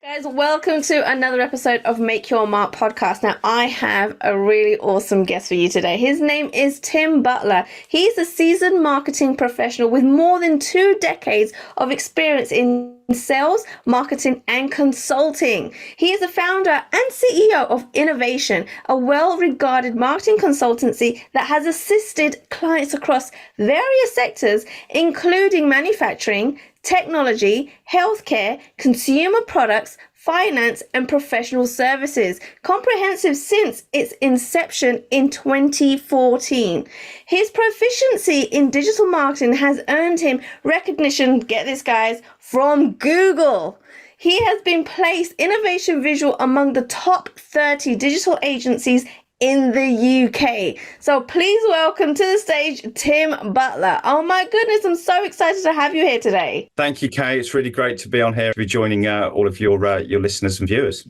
Guys, welcome to another episode of Make Your Mark podcast. Now, I have a really awesome guest for you today. His name is Tim Butler. He's a seasoned marketing professional with more than 2 decades of experience in sales, marketing, and consulting. He is the founder and CEO of Innovation, a well-regarded marketing consultancy that has assisted clients across various sectors, including manufacturing, technology, healthcare, consumer products, finance, and professional services, comprehensive since its inception in 2014. His proficiency in digital marketing has earned him recognition, get this guys, from Google. He has been placed Innovation Visual among the top 30 digital agencies in the UK. So please welcome to the stage, Tim Butler. Oh my goodness, I'm so excited to have you here today. Thank you, Kay. It's really great to be on here, to be joining all of your listeners and viewers.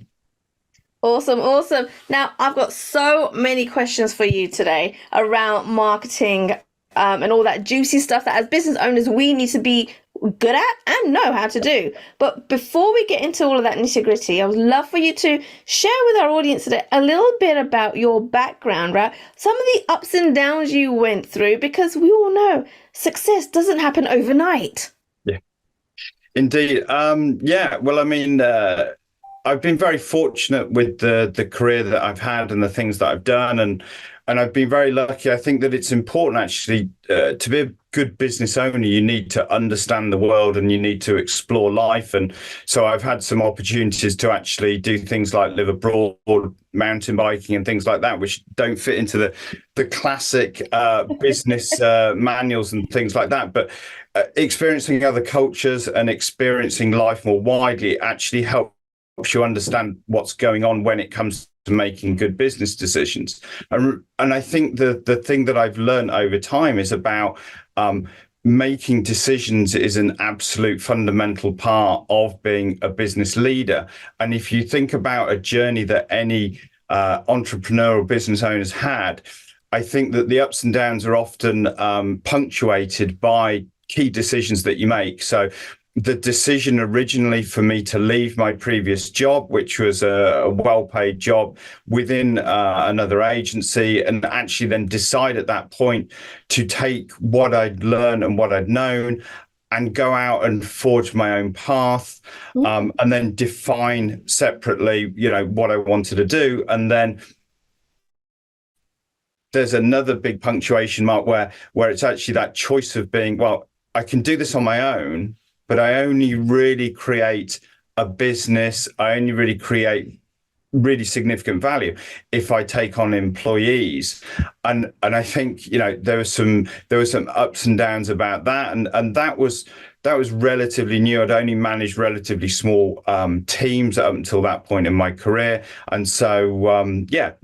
Awesome. Now, I've got so many questions for you today around marketing and all that juicy stuff that as business owners, we need to be good at and know how to do. But before we get into all of that nitty-gritty, I would love for you to share with our audience today a little bit about your background, right? Some of the ups and downs you went through, because we all know success doesn't happen overnight. Yeah, indeed. Well, I mean, I've been very fortunate with the career that I've had and the things that I've done, and I've been very lucky. I think that it's important actually to be a good business owner. You need to understand the world and you need to explore life. And so I've had some opportunities to actually do things like live abroad, mountain biking and things like that, which don't fit into the classic business manuals and things like that. But experiencing other cultures and experiencing life more widely actually helps you understand what's going on when it comes to making good business decisions. And I think the thing that I've learned over time is about making decisions is an absolute fundamental part of being a business leader. And if you think about a journey that any entrepreneurial business owners had, I think that the ups and downs are often punctuated by key decisions that you make. So the decision originally for me to leave my previous job, which was a well-paid job within another agency, and actually then decide at that point to take what I'd learned and what I'd known and go out and forge my own path, and then define separately, what I wanted to do. And then there's another big punctuation mark where it's actually that choice of being, well, I can do this on my own, but I only really create a business. I only really create really significant value if I take on employees. And I think, there was some ups and downs about that. And that was relatively new. I'd only managed relatively small teams up until that point in my career. And so,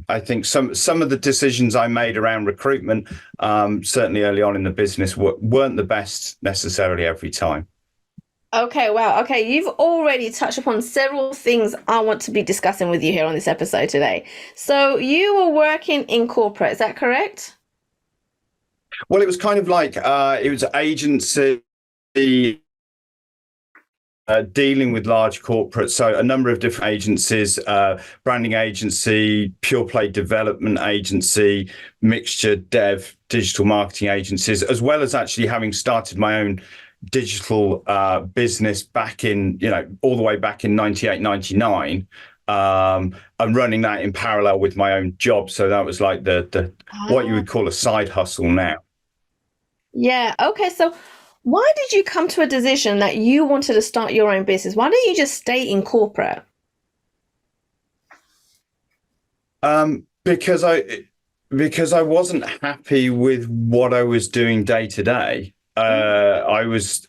I think some of the decisions I made around recruitment, certainly early on in the business, weren't the best necessarily every time. Okay, wow. Okay, you've already touched upon several things I want to be discussing with you here on this episode today. So you were working in corporate, is that correct? Well, it was kind of like it was agency dealing with large corporates. So a number of different agencies, branding agency, pure play development agency, mixture dev, digital marketing agencies, as well as actually having started my own digital business back in, all the way back in 98, 99, and running that in parallel with my own job. So that was like the what you would call a side hustle now. Yeah. Okay. So why did you come to a decision that you wanted to start your own business? Why didn't you just stay in corporate? Because I wasn't happy with what I was doing day to day. I was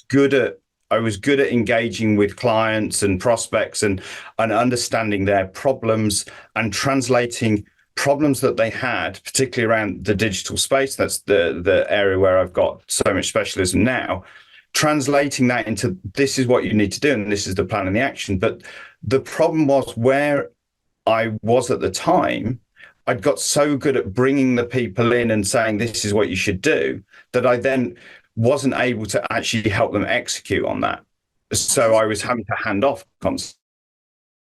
good at engaging with clients and prospects and understanding their problems and translating problems that they had, particularly around the digital space. That's the area where I've got so much specialism now. Translating that into, this is what you need to do and this is the plan and the action. But the problem was where I was at the time, I'd got so good at bringing the people in and saying, this is what you should do, that I then wasn't able to actually help them execute on that. So I was having to hand off constantly.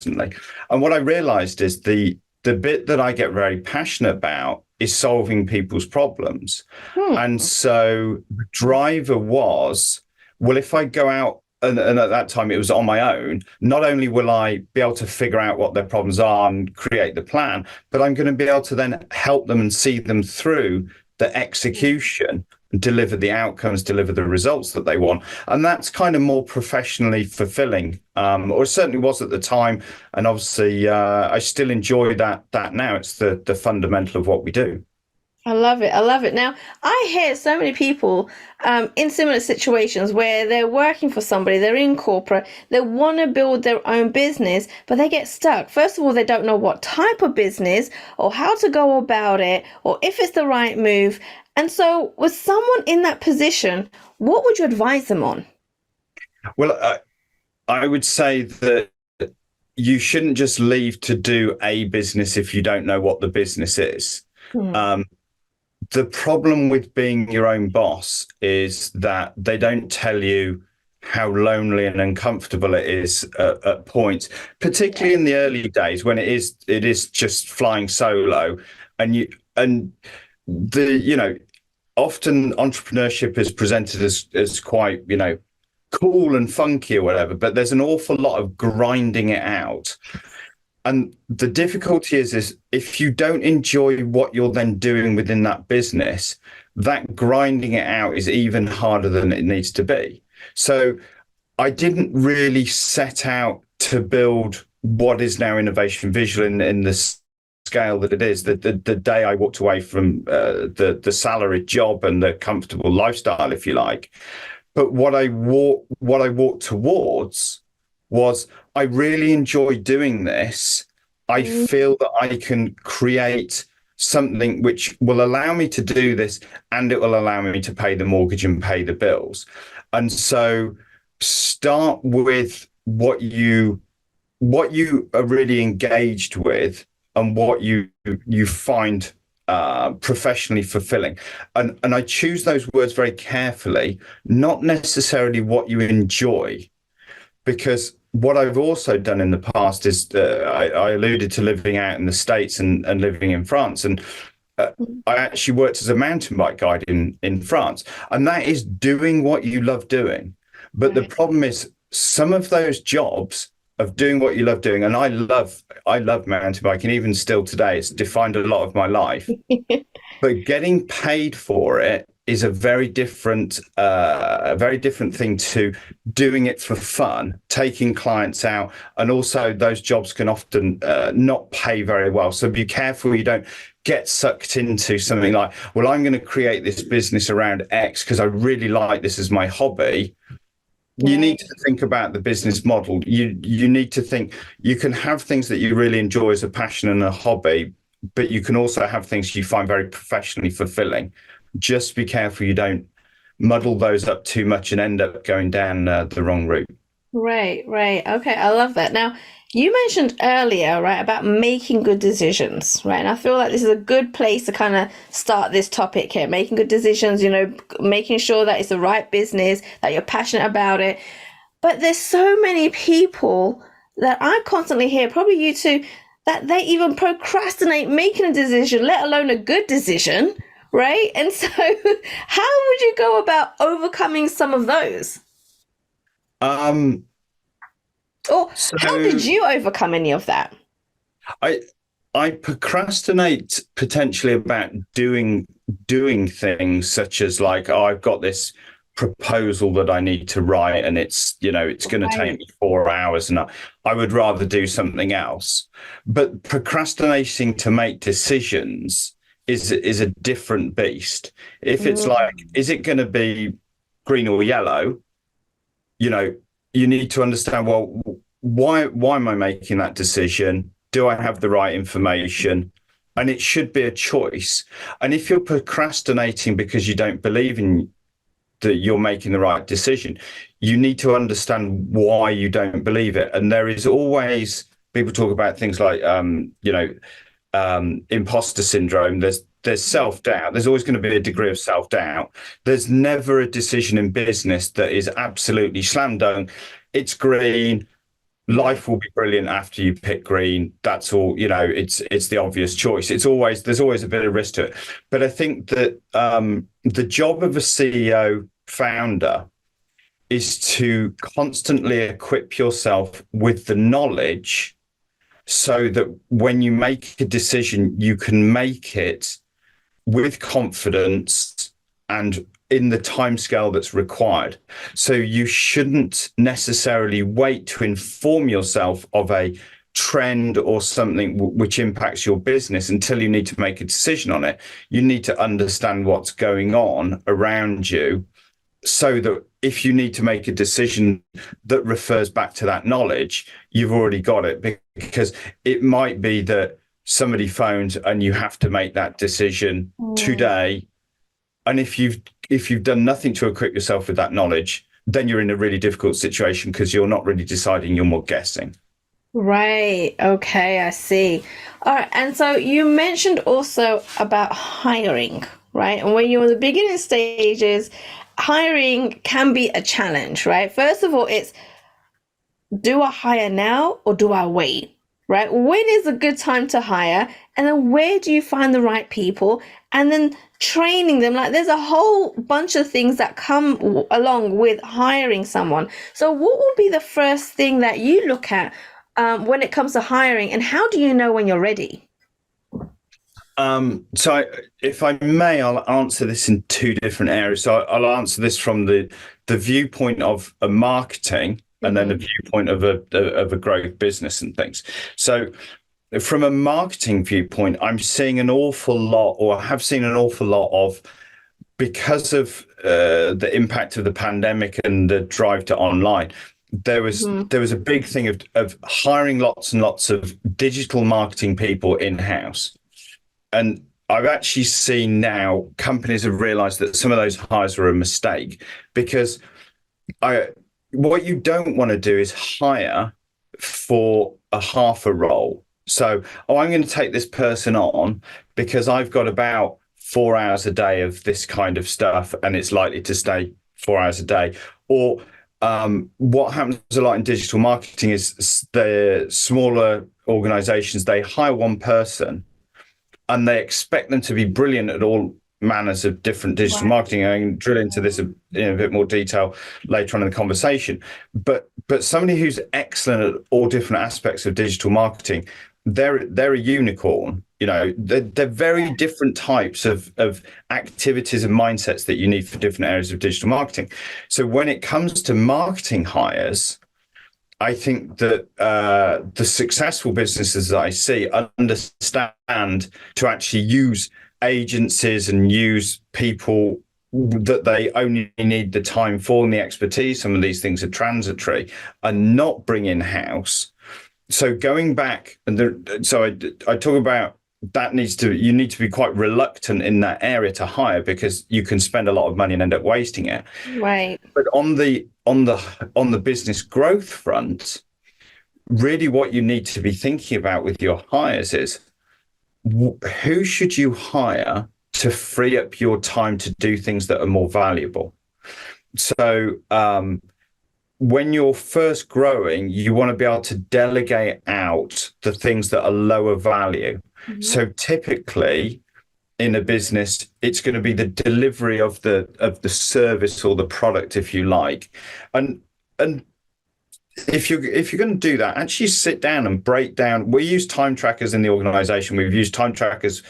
And what I realized is the bit that I get very passionate about is solving people's problems. Hmm. And so the driver was, well, if I go out and at that time it was on my own, not only will I be able to figure out what their problems are and create the plan, but I'm going to be able to then help them and see them through the execution, deliver the outcomes, deliver the results that they want. And that's kind of more professionally fulfilling, or it certainly was at the time. And obviously, I still enjoy that now. It's the fundamental of what we do. I love it. I love it. Now, I hear so many people in similar situations where they're working for somebody, they're in corporate, they want to build their own business, but they get stuck. First of all, they don't know what type of business or how to go about it or if it's the right move. And so, with someone in that position, what would you advise them on? Well, I would say that you shouldn't just leave to do a business if you don't know what the business is. Hmm. The problem with being your own boss is that they don't tell you how lonely and uncomfortable it is at points, particularly in the early days when it is just flying solo, and the often entrepreneurship is presented as quite cool and funky or whatever, but there's an awful lot of grinding it out. And the difficulty is if you don't enjoy what you're then doing within that business, that grinding it out is even harder than it needs to be. So I didn't really set out to build what is now Innovation Visual in the scale that it is. The day I walked away from the salaried job and the comfortable lifestyle, if you like. But what I walked towards was, I really enjoy doing this. I feel that I can create something which will allow me to do this, and it will allow me to pay the mortgage and pay the bills. And so start with what you are really engaged with and what you find professionally fulfilling. And I choose those words very carefully, not necessarily what you enjoy, because what I've also done in the past is I alluded to living out in the States and living in France. And I actually worked as a mountain bike guide in France. And that is doing what you love doing. But the problem is some of those jobs of doing what you love doing, and I love mountain biking, even still today, it's defined a lot of my life. But getting paid for it is a very different thing to doing it for fun, taking clients out, and also those jobs can often not pay very well. So be careful you don't get sucked into something like, well, I'm going to create this business around X because I really like this as my hobby. You need to think about the business model. You need to think you can have things that you really enjoy as a passion and a hobby, but you can also have things you find very professionally fulfilling. Just be careful you don't muddle those up too much and end up going down the wrong route. Right, right. Okay, I love that. Now, you mentioned earlier, right, about making good decisions, right? And I feel like this is a good place to kind of start this topic here, making good decisions, making sure that it's the right business, that you're passionate about it. But there's so many people that I constantly hear, probably you too, that they even procrastinate making a decision, let alone a good decision, right? And so, how would you go about overcoming some of those? Um, Or how so did you overcome any of that? I I procrastinate potentially about doing things such as like, oh, I've got this proposal that I need to write and it's going to take Right. me 4 hours and I would rather do something else. But procrastinating to make decisions is a different beast. If it's like, Mm. is it going to be green or yellow? You know, you need to understand, well, why am I making that decision? Do I have the right information? And it should be a choice. And if you're procrastinating because you don't believe in that you're making the right decision, you need to understand why you don't believe it. And there is always, people talk about things like imposter syndrome. There's self-doubt. There's always going to be a degree of self-doubt. There's never a decision in business that is absolutely slam dunk. It's green. life will be brilliant after you pick green. That's all, it's the obvious choice. There's always a bit of risk to it. But I think that the job of a CEO founder is to constantly equip yourself with the knowledge so that when you make a decision, you can make it with confidence and in the timescale that's required. So you shouldn't necessarily wait to inform yourself of a trend or something which impacts your business until you need to make a decision on it. You need to understand what's going on around you so that if you need to make a decision that refers back to that knowledge, you've already got it, because it might be that somebody phones and you have to make that decision today. And if you've done nothing to equip yourself with that knowledge, then you're in a really difficult situation because you're not really deciding, you're more guessing. Right. Okay, I see. All right. And so you mentioned also about hiring, right? And when you're in the beginning stages, hiring can be a challenge, right? First of all, it's, do I hire now or do I wait? Right? When is a good time to hire? And then where do you find the right people? And then training them. Like, there's a whole bunch of things that come along with hiring someone. So what will be the first thing that you look at when it comes to hiring, and how do you know when you're ready? If I may, I'll answer this in two different areas. So I'll answer this from the viewpoint of a marketing, and then the viewpoint of a growth business and things. So from a marketing viewpoint, I'm seeing an awful lot, or have seen an awful lot of, because of the impact of the pandemic and the drive to online, there was a big thing of hiring lots and lots of digital marketing people in-house. And I've actually seen now companies have realized that some of those hires were a mistake, because what you don't want to do is hire for a half a role. So, I'm going to take this person on because I've got about 4 hours a day of this kind of stuff and it's likely to stay 4 hours a day. Or what happens a lot in digital marketing is the smaller organizations, they hire one person and they expect them to be brilliant at all manners of different digital marketing. I can drill into this in a bit more detail later on in the conversation. But somebody who's excellent at all different aspects of digital marketing, they're a unicorn. They're very different types of activities and mindsets that you need for different areas of digital marketing. So when it comes to marketing hires, I think that the successful businesses that I see understand to actually use agencies and use people that they only need the time for and the expertise. Some of these things are transitory, and not bring in-house. So going back, I talk about that you need to be quite reluctant in that area to hire, because you can spend a lot of money and end up wasting it. Right. But on the business growth front, really what you need to be thinking about with your hires is, who should you hire to free up your time to do things that are more valuable? So when you're first growing, you want to be able to delegate out the things that are lower value. So typically in a business, it's going to be the delivery of the service or the product, if you like. And if you're going to do that, actually sit down and break down. We use time trackers in the organization. We've used time trackers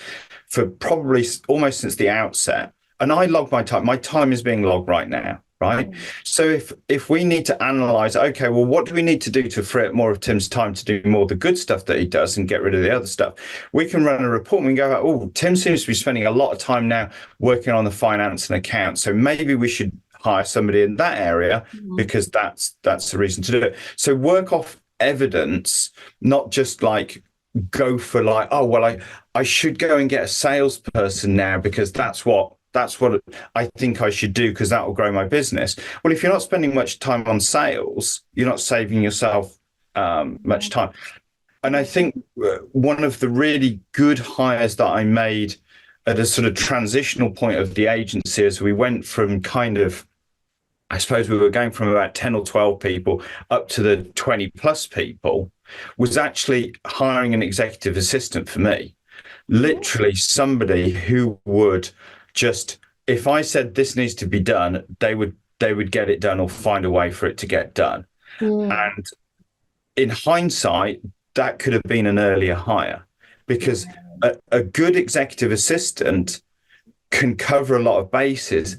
for probably almost since the outset. And I log my time. My time is being logged right now, right? So if we need to analyze, okay, well, what do we need to do to free up more of Tim's time to do more of the good stuff that he does and get rid of the other stuff? We can run a report and we can go, oh, Tim seems to be spending a lot of time now working on the finance and accounts. So maybe we should hire somebody in that area because that's the reason to do it. So work off evidence, not just like go for like, oh, well, I should go and get a salesperson now because that's what I think I should do because that will grow my business. Well, if you're not spending much time on sales, you're not saving yourself much time. And I think one of the really good hires that I made at a sort of transitional point of the agency, as we went from kind of I suppose we were going from about 10 or 12 people up to the 20 plus people, was actually hiring an executive assistant for me. Literally somebody who would just, if I said this needs to be done, they would get it done or find a way for it to get done. Mm. And in hindsight, that could have been an earlier hire, because a good executive assistant can cover a lot of bases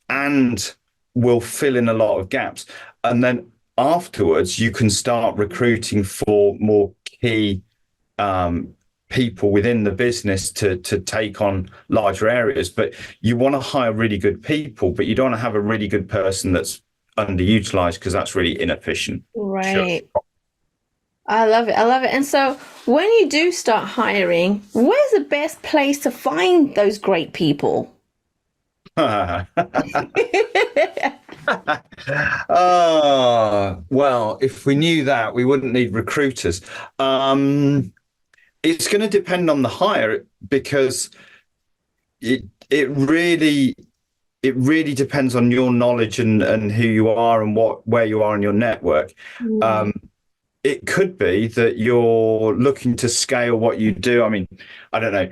and will fill in a lot of gaps. And then afterwards, you can start recruiting for more key people within the business to take on larger areas. But you want to hire really good people, but you don't want to have a really good person that's underutilized, because that's really inefficient. Sure. Right. I love it. I love it. And so when you do start hiring, where's the best place to find those great people? Oh, well, if we knew that, we wouldn't need recruiters. It's going to depend on the hire, because it it really it really depends on your knowledge and who you are and where you are in your network. Mm. Um, it could be that you're looking to scale what you do. I mean, I don't know.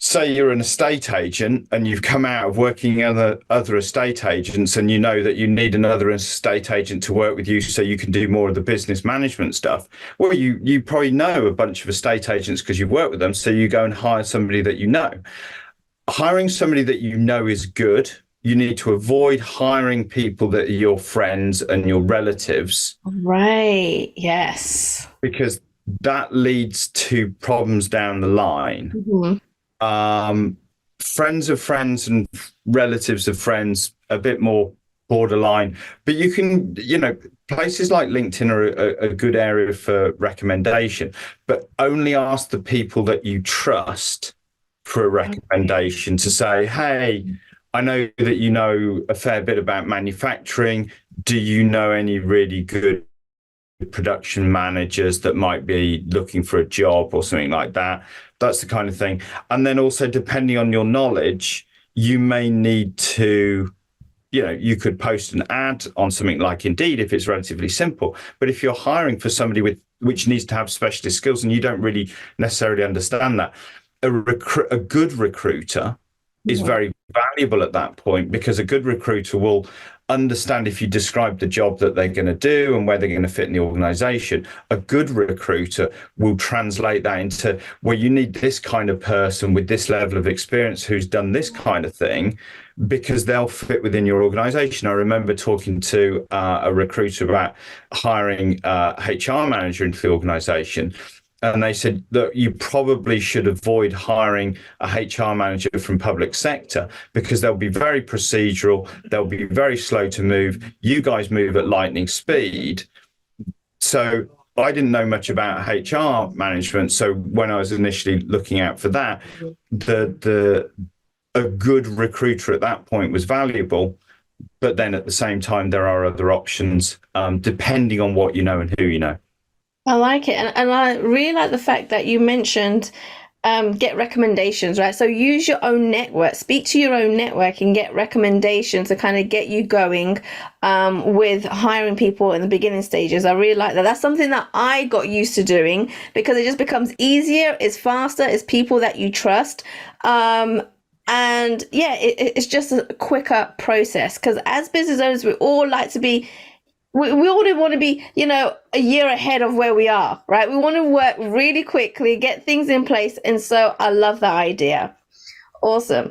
Say you're an estate agent and you've come out of working other estate agents, and you know that you need another estate agent to work with you so you can do more of the business management stuff. Well, you probably know a bunch of estate agents because you've worked with them, so you go and hire somebody that you know. Hiring somebody that you know is good. You need to avoid hiring people that are your friends and your relatives, Right. Yes. because that leads to problems down the line. Mhm. Friends of friends and relatives of friends, a bit more borderline. But you can, places like LinkedIn are a good area for recommendation, but only ask the people that you trust for a recommendation, to say, hey, I know that you know a fair bit about manufacturing. Do you know any really good production managers that might be looking for a job or something like that? That's the kind of thing. And then also, depending on your knowledge, you may need to, you could post an ad on something like Indeed if it's relatively simple. But if you're hiring for somebody which needs to have specialist skills and you don't really necessarily understand that, a good recruiter is Mhm. very valuable at that point, because a good recruiter will understand, if you describe the job that they're going to do and where they're going to fit in the organization. A good recruiter will translate that into, well, you need this kind of person with this level of experience who's done this kind of thing, because they'll fit within your organization. I remember talking to a recruiter about hiring a HR manager into the organization. And they said that you probably should avoid hiring a HR manager from public sector, because they'll be very procedural. They'll be very slow to move. You guys move at lightning speed. So I didn't know much about HR management. So when I was initially looking out for that, a good recruiter at that point was valuable. But then at the same time, there are other options, depending on what you know and who you know. I like it. And I really like the fact that you mentioned get recommendations, right? So use your own network, speak to your own network and get recommendations to kind of get you going with hiring people in the beginning stages. I really like that. That's something that I got used to doing, because it just becomes easier, it's faster, it's people that you trust. And yeah, it's just a quicker process, because as business owners, we all like to be we all want to be, a year ahead of where we are, right? We want to work really quickly, get things in place. And so I love that idea. Awesome.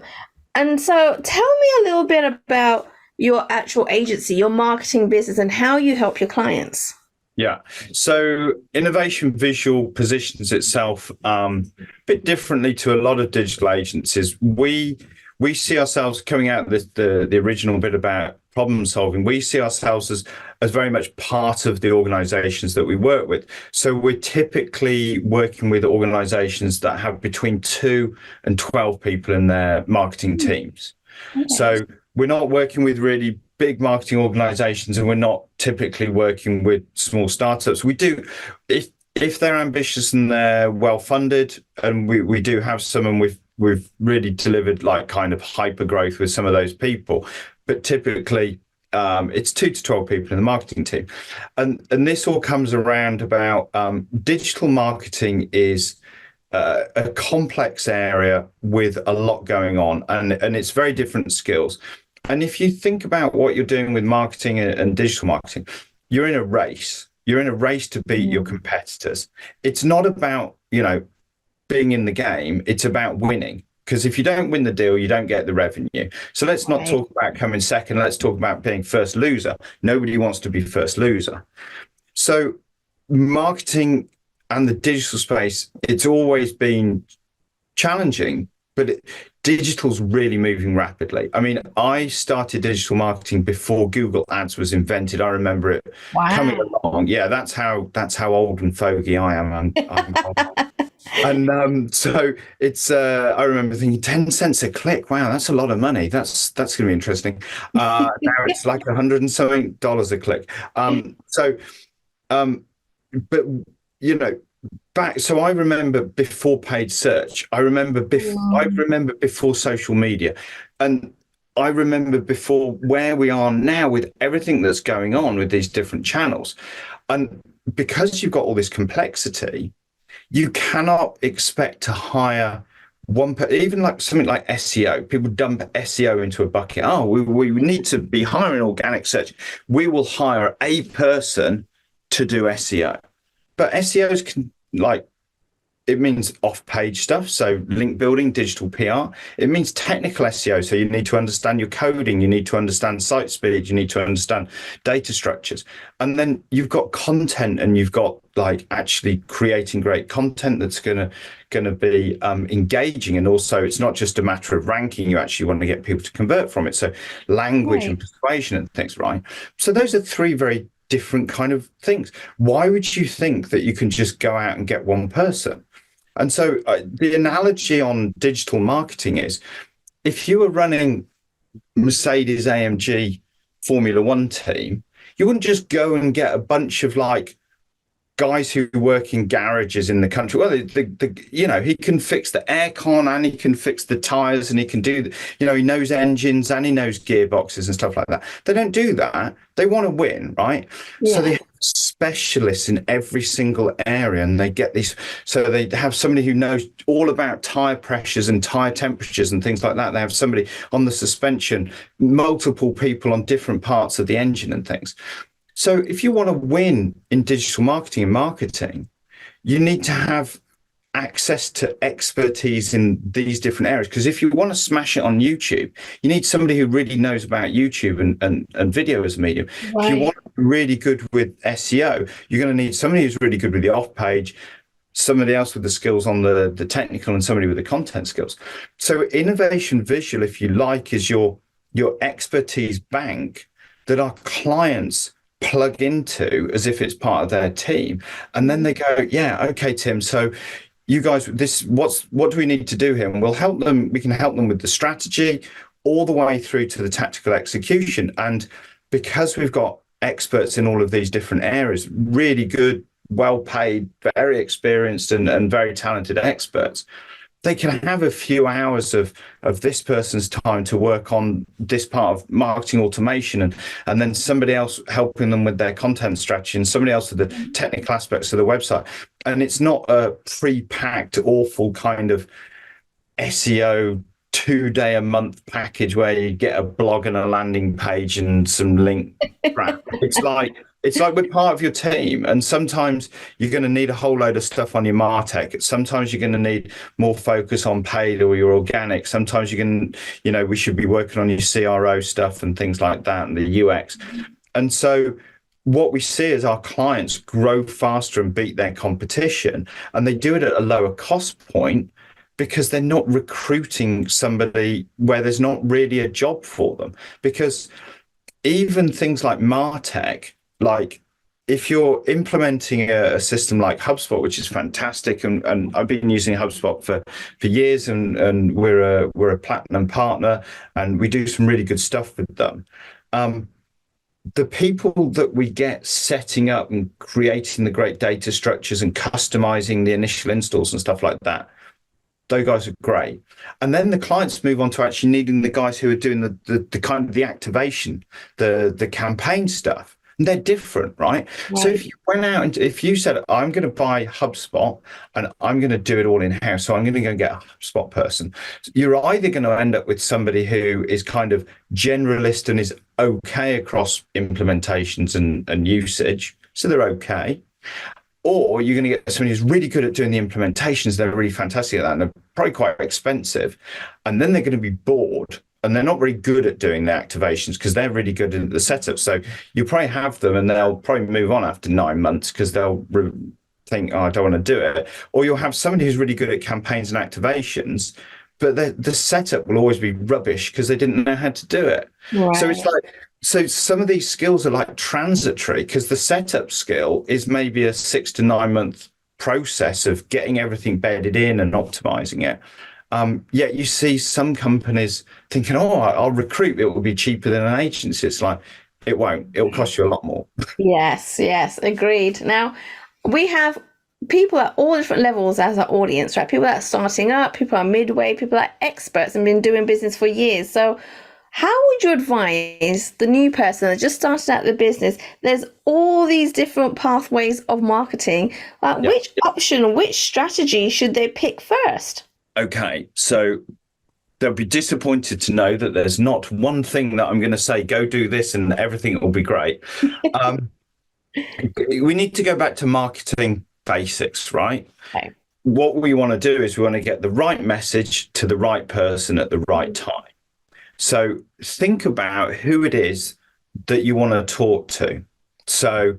And so tell me a little bit about your actual agency, your marketing business, and how you help your clients. Yeah. So Innovation Visual positions itself a bit differently to a lot of digital agencies. We see ourselves coming out of the original bit about problem solving. We see ourselves as very much part of the organizations that we work with. So we're typically working with organizations that have between 2 and 12 people in their marketing teams. Okay. So we're not working with really big marketing organizations, and we're not typically working with small startups. We do, if they're ambitious and they're well funded, and we do have some, and we've really delivered like kind of hyper growth with some of those people. But typically It's 2 to 12 people in the marketing team, and this all comes around about digital marketing is a complex area with a lot going on, and it's very different skills. And if you think about what you're doing with marketing and digital marketing, you're in a race. You're in a race to beat your competitors. It's not about, being in the game. It's about winning. Because if you don't win the deal, you don't get the revenue. So let's not Right. talk about coming second. Let's talk about being first loser. Nobody wants to be first loser. So marketing and the digital space, it's always been challenging, but digital's really moving rapidly. I mean, I started digital marketing before Google Ads was invented. I remember it coming Wow. along. Yeah, that's how old and fogey I am. I'm and so it's I remember thinking 10 cents a click. Wow, that's a lot of money. That's going to be interesting. Now it's like 100 and something dollars a click. Um, but you know, back. So I remember before paid search. I Mm. remember before social media, and I remember before where we are now with everything that's going on with these different channels, and because you've got all this complexity, you cannot expect to hire even like something like SEO. People dump SEO into a bucket. Oh, we need to be hiring organic search. We will hire a person to do SEO. But SEOs can it means off-page stuff, so link building, digital PR. It means technical SEO, so you need to understand your coding, you need to understand site speed, you need to understand data structures. And then you've got content, and you've got actually creating great content that's gonna be engaging. And also, it's not just a matter of ranking, you actually want to get people to convert from it. So language and Right. persuasion and things, right? So those are three very different kind of things. Why would you think that you can just go out and get one person? And so the analogy on digital marketing is, if you were running Mercedes AMG Formula One team, you wouldn't just go and get a bunch of guys who work in garages in the country. Well, he can fix the aircon, and he can fix the tires, and he can do, he knows engines, and he knows gearboxes and stuff like that. They don't do that. They want to win, right? So they Yeah. have specialists in every single area, and they get these. So they have somebody who knows all about tire pressures and tire temperatures and things like that. They have somebody on the suspension, multiple people on different parts of the engine and things. So if you want to win in digital marketing, you need to have access to expertise in these different areas. Because if you want to smash it on YouTube, you need somebody who really knows about YouTube and video as a medium. If you Right. want to be really good with SEO, you're going to need somebody who's really good with the off page, somebody else with the skills on the technical, and somebody with the content skills. So innovation visual, if you like, is your expertise bank that our clients plug into as if it's part of their team. And then they go, yeah, okay, Tim, so you guys, what do we need to do here? And we can help them with the strategy all the way through to the tactical execution. And because we've got experts in all of these different areas, really good, well paid, very experienced, and very talented experts, they can have a few hours of this person's time to work on this part of marketing automation, and then somebody else helping them with their content strategy, and somebody else with the technical aspects of the website. And it's not a pre-packed, awful kind of SEO 2 day a month package where you get a blog and a landing page and some link crap. It's like we're part of your team, and sometimes you're going to need a whole load of stuff on your MarTech. Sometimes you're going to need more focus on paid or your organic. Sometimes we should be working on your CRO stuff and things like that, and the UX. And so what we see is our clients grow faster and beat their competition, and they do it at a lower cost point because they're not recruiting somebody where there's not really a job for them. Because even things like MarTech, if you're implementing a system like HubSpot, which is fantastic, and I've been using HubSpot for years, and we're a platinum partner, and we do some really good stuff with them. The people that we get setting up and creating the great data structures and customizing the initial installs and stuff like that, Those guys are great. And then the clients move on to actually needing the guys who are doing the kind of the activation, the campaign stuff. And they're different, right? So if you went out and if you said, I'm going to buy HubSpot and I'm going to do it all in house, so I'm going to go and get a HubSpot person, you're either going to end up with somebody who is kind of generalist and is okay across implementations and usage. So they're okay. Or you're going to get somebody who's really good at doing the implementations. They're really fantastic at that, and they're probably quite expensive. And then they're going to be bored, and they're not very good at doing the activations because they're really good at the setup. So you probably have them, and they'll probably move on after 9 months because they'll think, "Oh, I don't want to do it." Or you'll have somebody who's really good at campaigns and activations, but the setup will always be rubbish because they didn't know how to do it. Right. So it's like, so some of these skills are like transitory because the setup skill is maybe a 6 to 9 month process of getting everything bedded in and optimizing it. Yet you see some companies thinking, "Oh, I'll recruit. It will be cheaper than an agency." It's like, it won't. It'll cost you a lot more. Yes, agreed. Now, we have people at all different levels as our audience, right? People that are starting up, people are midway, people are experts and been doing business for years. So how would you advise the new person that just started out the business? There's all these different pathways of marketing. Which option, which strategy should they pick first? Okay, so they'll be disappointed to know that there's not one thing that I'm going to say, go do this and everything will be great. We need to go back to marketing basics, right? Okay. What we want to do is we want to get the right message to the right person at the right time. So think about who it is that you want to talk to. So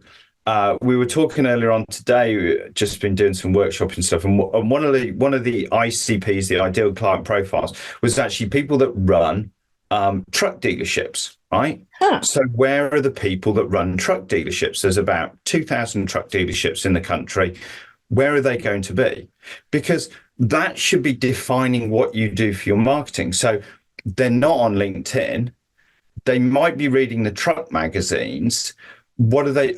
we were talking earlier on today, just been doing some workshop and stuff. And one of the ICPs, the ideal client profiles, was actually people that run truck dealerships, right? Huh. So where are the people that run truck dealerships? There's about 2,000 truck dealerships in the country. Where are they going to be? Because that should be defining what you do for your marketing. So they're not on LinkedIn. They might be reading the truck magazines. What are they,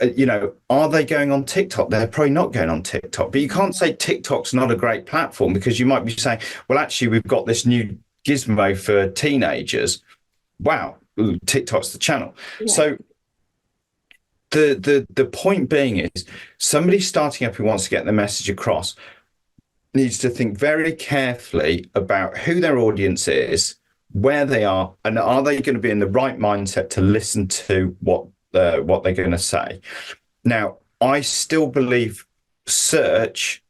are they going on TikTok? They're probably not going on TikTok. But you can't say TikTok's not a great platform because you might be saying, well, actually, we've got this new gizmo for teenagers. Wow, TikTok's the channel. Yeah. So the point being is somebody starting up who wants to get the message across needs to think very carefully about who their audience is, where they are, and are they going to be in the right mindset to listen to what they're going to say. Now, I still believe search,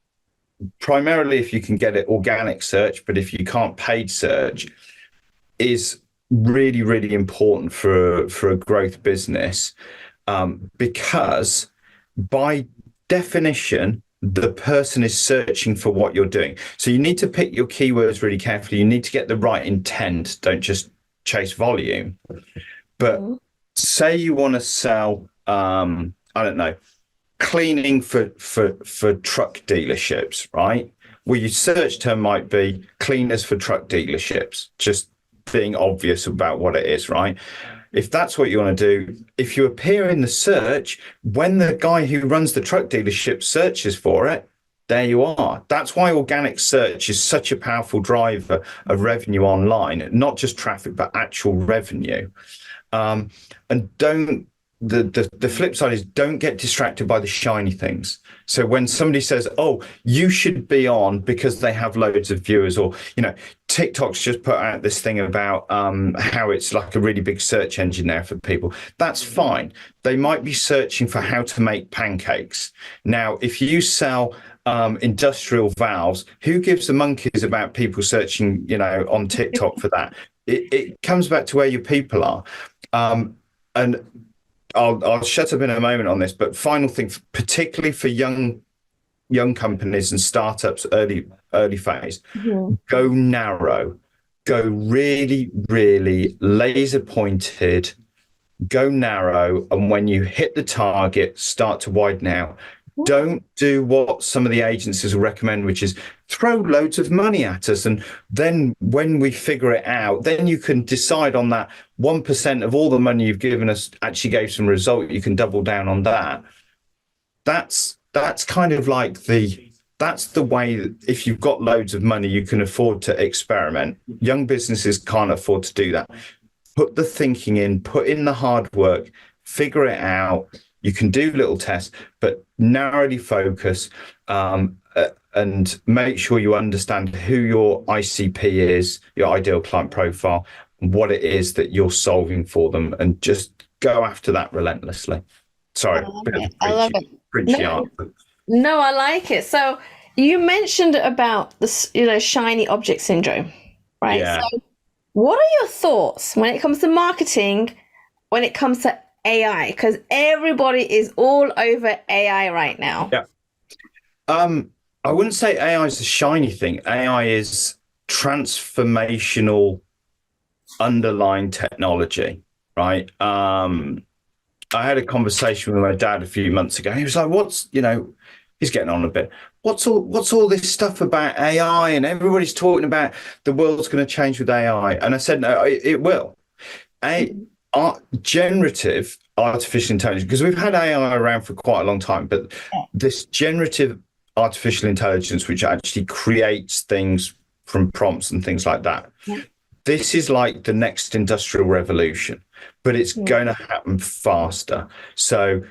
primarily if you can get it organic search, but if you can't paid search, is really, really important for a growth business, because by definition, the person is searching for what you're doing. So you need to pick your keywords really carefully. You need to get the right intent. Don't just chase volume. But say you want to sell, I don't know, cleaning for truck dealerships, right? Well, your search term might be cleaners for truck dealerships, just being obvious about what it is, right? If that's what you want to do, if you appear in the search, when the guy who runs the truck dealership searches for it, there you are. That's why organic search is such a powerful driver of revenue online, not just traffic, but actual revenue. And the flip side is don't get distracted by the shiny things. So when somebody says, "Oh, you should be on because they have loads of viewers," or TikTok's just put out this thing about how it's like a really big search engine there for people. That's fine. They might be searching for how to make pancakes. Now, if you sell industrial valves, who gives the monkeys about people searching, on TikTok for that? It comes back to where your people are. And I'll shut up in a moment on this, but final thing, particularly for young companies and startups, early phase, go narrow, go really, really laser pointed, go narrow. And when you hit the target, start to widen out. Don't do what some of the agencies will recommend, which is throw loads of money at us. And then when we figure it out, then you can decide on that 1% of all the money you've given us actually gave some result. You can double down on that. That's kind of like that's the way that if you've got loads of money, you can afford to experiment. Young businesses can't afford to do that. Put the thinking in, put in the hard work, figure it out. You can do little tests, but narrowly focus, and make sure you understand who your ICP is, your ideal client profile, what it is that you're solving for them, and just go after that relentlessly. I Sorry, love bit of it. a I love it. preachy No, answer. no, I like it. So you mentioned about this, shiny object syndrome, right? Yeah. So what are your thoughts when it comes to marketing, when it comes to AI? Because everybody is all over AI right now. Yeah. I wouldn't say AI is a shiny thing. AI is transformational underlying technology, right? I had a conversation with my dad a few months ago. He was like, he's getting on a bit. What's all this stuff about AI? And everybody's talking about the world's going to change with AI. And I said, no, it will. A generative artificial intelligence, because we've had AI around for quite a long time, but this generative artificial intelligence, which actually creates things from prompts and things like that, this is like the next industrial revolution, but it's going to happen faster. So,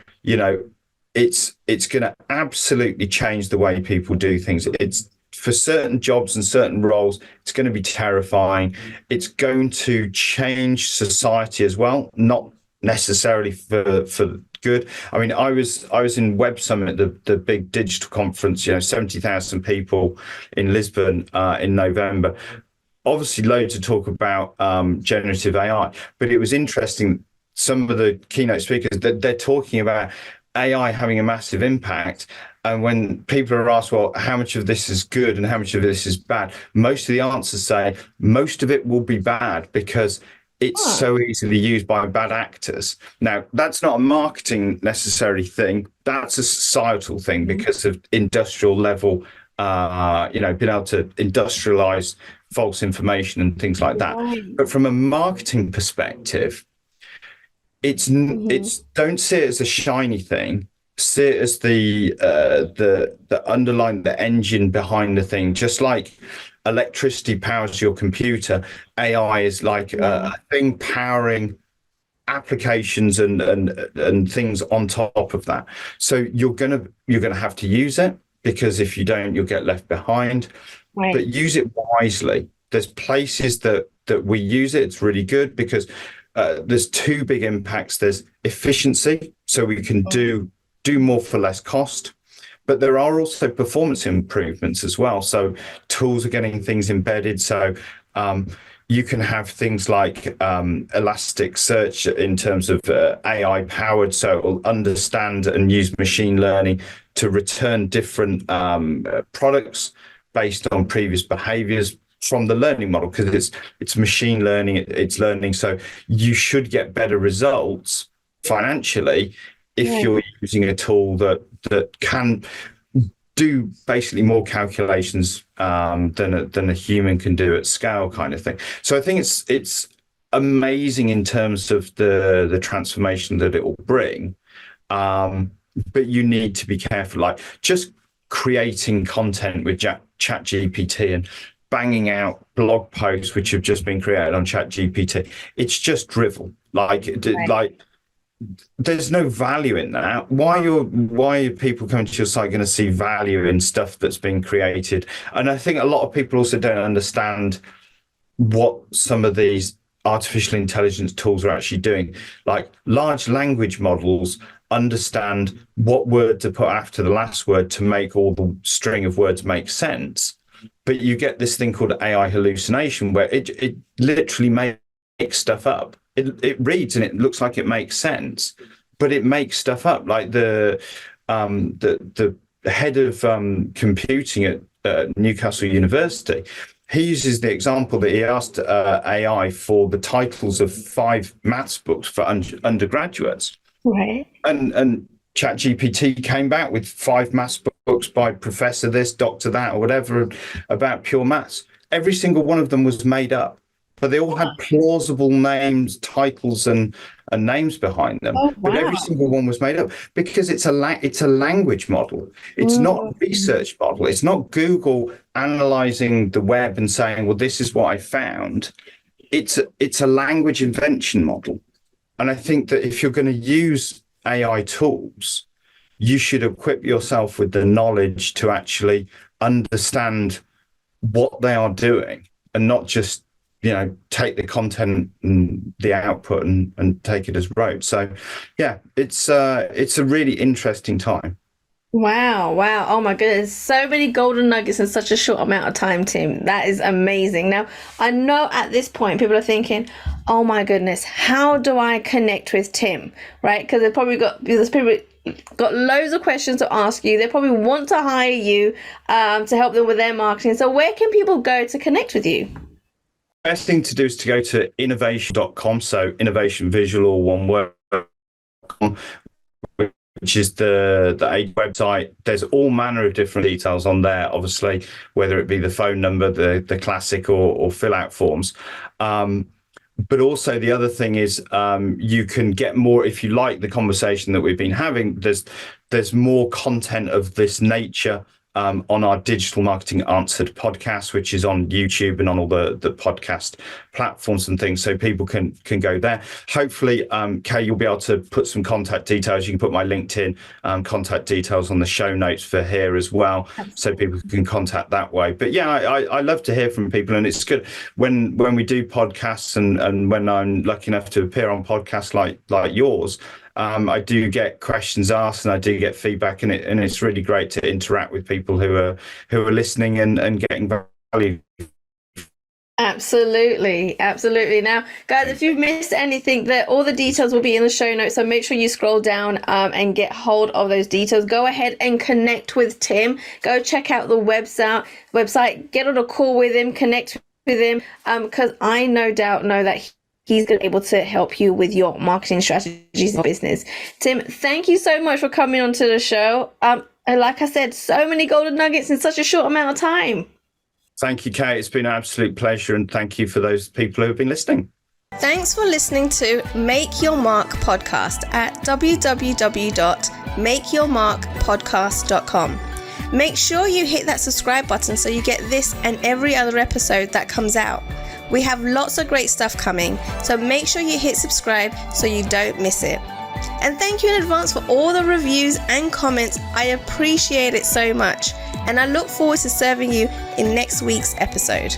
it's going to absolutely change the way people do things. It's for certain jobs and certain roles, it's going to be terrifying. It's going to change society as well, not necessarily for good. I mean, I was in Web Summit, the big digital conference, 70,000 people in Lisbon in November. Obviously, loads of talk about generative AI, but it was interesting. Some of the keynote speakers that they're talking about AI having a massive impact. And when people are asked, well, how much of this is good and how much of this is bad? Most of the answers say most of it will be bad because it's so easily used by bad actors. Now, that's not a marketing necessary thing. That's a societal thing because of industrial level, being able to industrialize false information and things like that. Right. But from a marketing perspective, it's don't see it as a shiny thing. See it as the underlying, the engine behind the thing. Just like electricity powers your computer, AI is like a thing powering applications and things on top of that. So you're gonna have to use it, because if you don't, you'll get left behind. Right. But use it wisely. There's places that we use it. It's really good because there's two big impacts. There's efficiency, so we can do more for less cost. But there are also performance improvements as well. So tools are getting things embedded. So you can have things like elastic search in terms of AI powered. So it will understand and use machine learning to return different products based on previous behaviors from the learning model, because it's machine learning, it's learning. So you should get better results financially if you're using a tool that can do basically more calculations than a human can do at scale, kind of thing. So I think it's amazing in terms of the transformation that it will bring, but you need to be careful. Like just creating content with ChatGPT and banging out blog posts which have just been created on ChatGPT, it's just drivel. Like there's no value in that. Why are people coming to your site going to see value in stuff that's been created? And I think a lot of people also don't understand what some of these artificial intelligence tools are actually doing. Like large language models understand what word to put after the last word to make all the string of words make sense. But you get this thing called AI hallucination, where it literally makes stuff up. It reads and it looks like it makes sense, but it makes stuff up. Like the head of computing at Newcastle University, he uses the example that he asked AI for the titles of 5 maths books for undergraduates, Right. and ChatGPT came back with 5 maths books by Professor this, Doctor that, or whatever about pure maths. Every single one of them was made up, but they all had plausible names, titles, and and names behind them. Oh, But every wow. single one was made up because it's a language model. It's not a research model. It's not Google analyzing the web and saying, well, this is what I found. It's a language invention model. And I think that if you're going to use AI tools, you should equip yourself with the knowledge to actually understand what they are doing and not just, take the content and the output and take it as rote. So, yeah, it's a really interesting time. Wow, wow. Oh my goodness. So many golden nuggets in such a short amount of time, Tim. That is amazing. Now, I know at this point people are thinking, oh my goodness, how do I connect with Tim? Right? Because there's probably got loads of questions to ask you. They probably want to hire you to help them with their marketing. So where can people go to connect with you? Best thing to do is to go to innovation.com. So innovation visual or one word, which is the website. There's all manner of different details on there, obviously, whether it be the phone number, the classic or fill out forms. But also the other thing is you can get more, if you like the conversation that we've been having, there's more content of this nature on our Digital Marketing Answered podcast, which is on YouTube and on all the podcast platforms and things, so people can go there. Hopefully, Kay, you'll be able to put some contact details. You can put my LinkedIn contact details on the show notes for here as well, so people can contact that way. But yeah, I love to hear from people, and it's good when we do podcasts and when I'm lucky enough to appear on podcasts like yours. I do get questions asked and I do get feedback, and it's really great to interact with people who are listening and getting value. Absolutely. Now, guys, if you've missed anything, all the details will be in the show notes. So make sure you scroll down and get hold of those details. Go ahead and connect with Tim. Go check out the website, get on a call with him, connect with him, because I no doubt know that he's going to be able to help you with your marketing strategies in business. Tim, thank you so much for coming onto the show. And like I said, so many golden nuggets in such a short amount of time. Thank you, Kate. It's been an absolute pleasure. And thank you for those people who have been listening. Thanks for listening to Make Your Mark podcast at www.makeyourmarkpodcast.com. Make sure you hit that subscribe button so you get this and every other episode that comes out. We have lots of great stuff coming, so make sure you hit subscribe so you don't miss it. And thank you in advance for all the reviews and comments. I appreciate it so much. And I look forward to serving you in next week's episode.